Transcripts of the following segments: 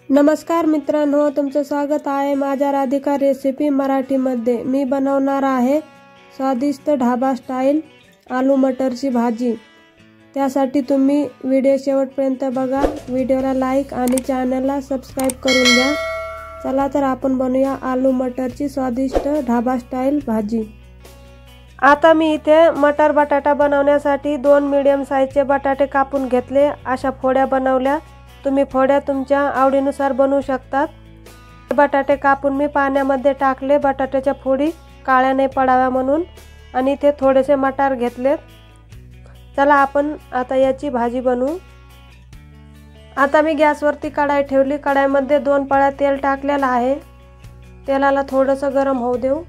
नमस्कार मित्रांनो, तुमचं स्वागत आहे माझ्या राधिका रेसिपी मराठीमध्ये। मी बनवणार आहे स्वादिष्ट ढाबा स्टाईल आलू मटरची भाजी। त्यासाठी तुम्ही व्हिडिओ शेवटपर्यंत बघा, व्हिडिओला लाईक आणि चॅनलला सबस्क्राइब करून घ्या। चला तर आपण बनवूया आलू मटरची स्वादिष्ट ढाबा स्टाईल भाजी। आता मी इथे मटर बटाटा बनवण्यासाठी 2 मीडियम साइजचे बटाटे कापून घेतले। अशा फोड्या बनवल्या। तुम्ही फोड्या तुमच्या आवडीनुसार बनवू शकतात। बटाटे कापून मी पाण्यामध्ये टाकले, बटाट्याच्या फोडी काळ्या नाही पडाव्या म्हणून, आणि इथे थोडेसे मटार घेतले। चला आपण आता याची भाजी बनवू। आता मी गॅसवरती कढाई ठेवली। कढाईमध्ये 2 पळ्या तेल टाकलेलं आहे। तेलाला थोडंसं गरम होऊ देऊ।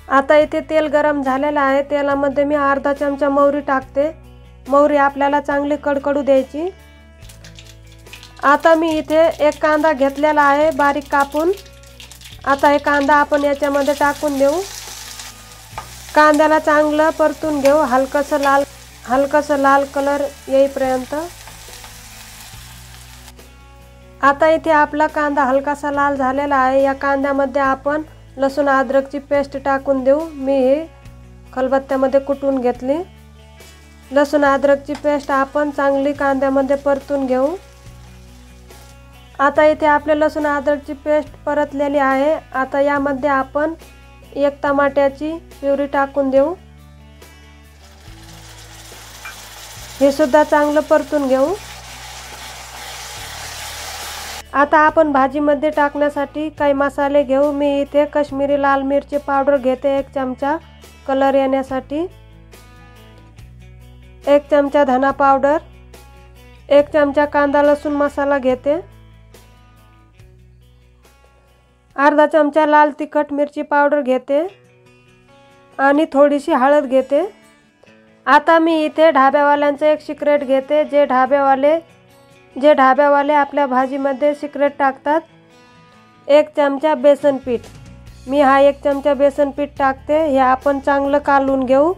आता इथे तेल गरम झालेलं आहे। तेलामध्ये मी अर्धा चमचा मोहरी टाकते। मोहरी आपल्याला चांगली कडकडू द्यायची। आता मी इथे एक कांदा घेतलेला आहे बारीक कापून। आता हे कांदा आपण याच्यामध्ये टाकून देऊ। कांद्याला चांगलं परतून घेऊ, हलकसं लाल कलर येईपर्यंत। आता इथे आपला कांदा हलकासा लाल झालेला आहे। या कांद्यामध्ये आपण लसूण अद्रकची पेस्ट टाकून देऊ। मी हे खलबत्त्यामध्ये कुटून घेतली। लसूण अद्रकची पेस्ट आपण चांगली कांद्यामध्ये परतून घेऊ। आता इथे आपले लसूण अद्रकची पेस्ट परतलेली आहे। आता यामध्ये आपण 1 टमाट्याची प्युरी टाकून देऊ। हे सुद्धा चांगलं परतून घेऊ। आता आपण भाजीमध्ये टाकण्यासाठी काही मसाले घेऊ। मी इथे काश्मीरी लाल मिरची पावडर घेते 1 चमचा कलर येण्यासाठी, 1 चमचा धना पावडर, 1 चमचा कांदा लसूण मसाला घेते, अर्धा चमचा लाल तिखट मिरची पावडर घेते आणि थोडीशी हळद घेते। आता मी इथे ढाब्यावाल्यांचं एक सिक्रेट घेते। जे ढाब्यावाले आपल्या भाजीमध्ये सिक्रेट टाकतात। 1 चमचा बेसन पीठ। मी हा 1 चमचा बेसन पीठ टाकते। हे आपण चांगलं कालवून घेऊ।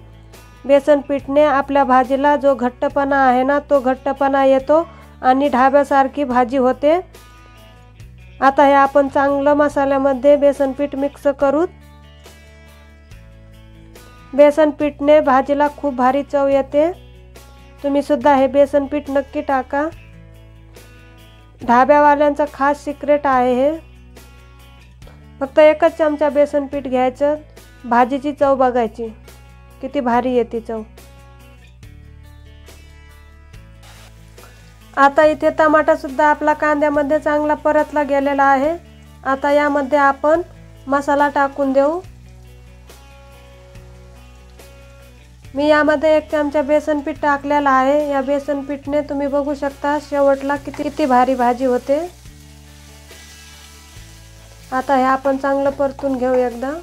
बेसन पीठने आपल्या भाजीला जो घट्टपणा आहे ना, तो घट्टपणा येतो आणि ढाब्यासारखी भाजी होते। आता हे आपण चांगलं मसाल्यामध्ये बेसन पीठ मिक्स करू। बेसन पीठने भाजीला खूप भारी चव येते। तुम्ही सुद्धा हे बेसन पीठ नक्की टाका। ढाब्यावाल्यांचा खास सिक्रेट आहे हे। फक्त 1च चमचा बेसन पीठ घ्यायचं, भाजीची चव बघायची किती भारी येते चव। आता इथे टमाटा सुद्धा आपला कांद्यामध्ये चांगला परतला गेलेला आहे। आता यामध्ये आपण मसाला टाकून देऊ। मी यामध्ये 1 चमचा बेसन पीठ टाकलेला आहे। या बेसन पीठने तुम्ही बघू शकता शेवटला किती भारी भाजी होते। आता हे आपण चांगलं परतून घेऊ एकदा।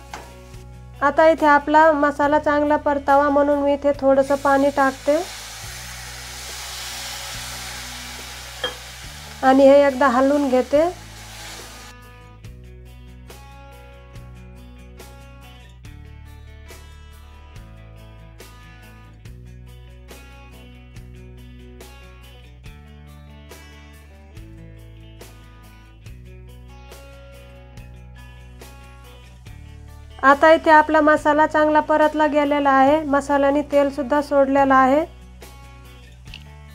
आता इथे आपला मसाला चांगला परतावा म्हणून मी इथे थोडंसं पाणी टाकते आणि हे एकदा हलवून घेते। आता इथे आपला मसाला चांगला परतला गेलेला आहे। मसाल्याने तेल सुद्धा सोडलेला आहे।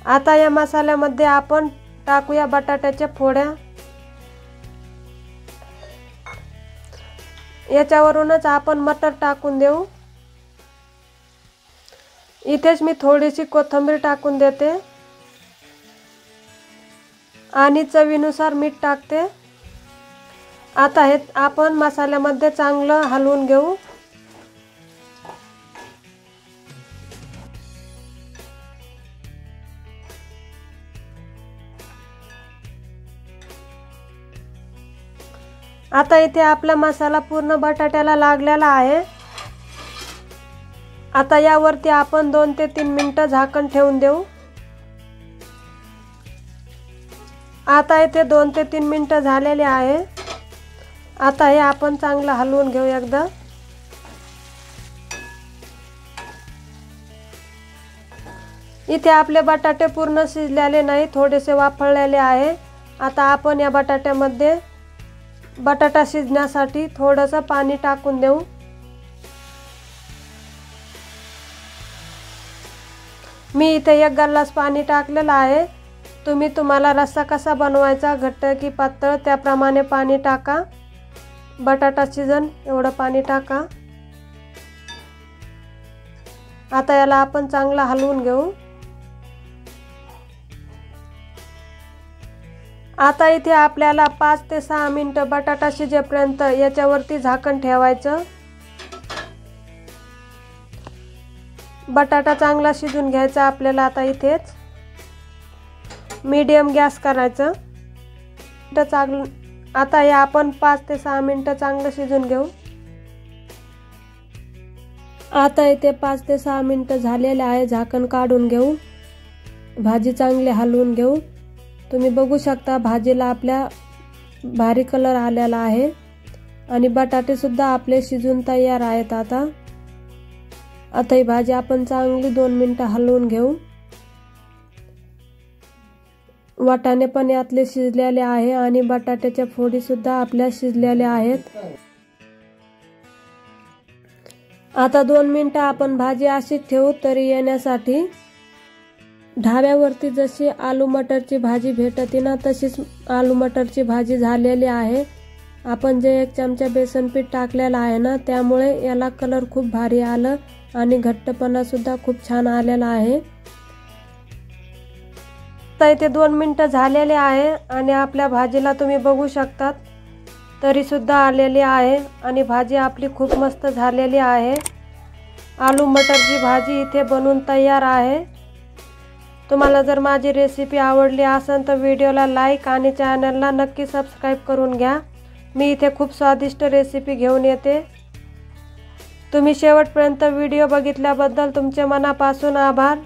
आता या मसाल्यामध्ये आपण टाकूया बटाट्याच्या फोड्या। याच्यावरूनच आपण मटर टाकून देऊ। इथेच मी थोडीशी कोथिंबीर टाकून देते आणि चवीनुसार मीठ टाकते। आता हे आपण मसाल्यामध्ये चांगलं हलवून घेऊ। आता इथे आपला मसाला पूर्ण बटाट्याला लागलेला आहे। आता यावरती आपण 2 ते 3 मिनिटं झाकण ठेवून देऊ। आता इथे 2 ते 3 मिनिटं झालेले आहे। आता हे आपण चांगलं हलवून घेऊ एकदा। इथे आपले बटाटे पूर्ण शिजलेले नाही, थोडेसे वाफळलेले आहे। आता आपण या बटाट्यामध्ये बटाटा शिजण्यासाठी थोडंसं पाणी टाकून देऊ। मी इथे 1 ग्लास पाणी टाकलेलं आहे। तुम्हाला रस्सा कसा बनवायचा, घट्ट की पातळ, त्याप्रमाणे पाणी टाका। बटाटा शिजन एवढं पाणी टाका। आता याला आपण चांगलं हलवून घेऊ। आता इथे आपल्याला 5 ते 6 मिनिटं बटाटा शिजेपर्यंत याच्यावरती झाकण ठेवायचं। बटाटा चांगला शिजून घ्यायचा आपल्याला। आता इथेच मीडियम गॅस करायचं। आता हे आपण 5 ते 6 मिनिटं चांगलं शिजून घेऊ। आता इथे 5 ते 6 मिनिटं झालेले आहे। झाकण काढून घेऊ। भाजी चांगली हलवून घेऊ। तुम्ही बघू शकता भाजीला आपल्या भारी कलर आलेला आहे आणि बटाटे सुद्धा आपले शिजून तयार आहेत। आता ही भाजी आपण चांगली 2 मिनिटं हलवून घेऊ। वाटाणे पण यातले शिजलेले आहे आणि बटाट्याच्या फोडी सुद्धा आपल्या शिजलेल्या आहेत। आता 2 मिनिटं आपण भाजी अशीच ठेवू तरी येण्यासाठी। ढाब्यावरती जशी आलू मटरची भाजी भेटते ना, तशीच आलू मटरची भाजी झालेली आहे। आपण जे 1 चमचा बेसन पीठ टाकलेला आहे ना, त्यामुळे याला कलर खूप भारी आलं आणि घट्टपणा सुद्धा खूप छान आलेला आहे। तर इथे 2 मिनिटं झालेले आहे आणि आपल्या भाजीला तुम्ही बघू शकतात तरी सुद्धा आलेली आहे आणि भाजी आपली खूप मस्त झालेली आहे। आलू मटरची भाजी इथे बनवून तयार आहे। तुम्हाला जर माझी रेसिपी आवडली असेल तर व्हिडिओला लाईक आणि चॅनलला नक्की सबस्क्राईब करून घ्या। मी इथे खूप स्वादिष्ट रेसिपी घेऊन येते। तुम्ही शेवटपर्यंत व्हिडिओ बघितल्याबद्दल तुमचे मनापासून आभार।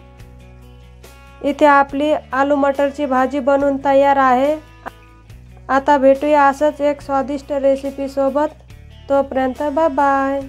इथे आपली आलू मटरची भाजी बनवून तयार आहे। आता भेटूया असंच एक स्वादिष्ट रेसिपी सोबत। तोपर्यंत बाय बाय।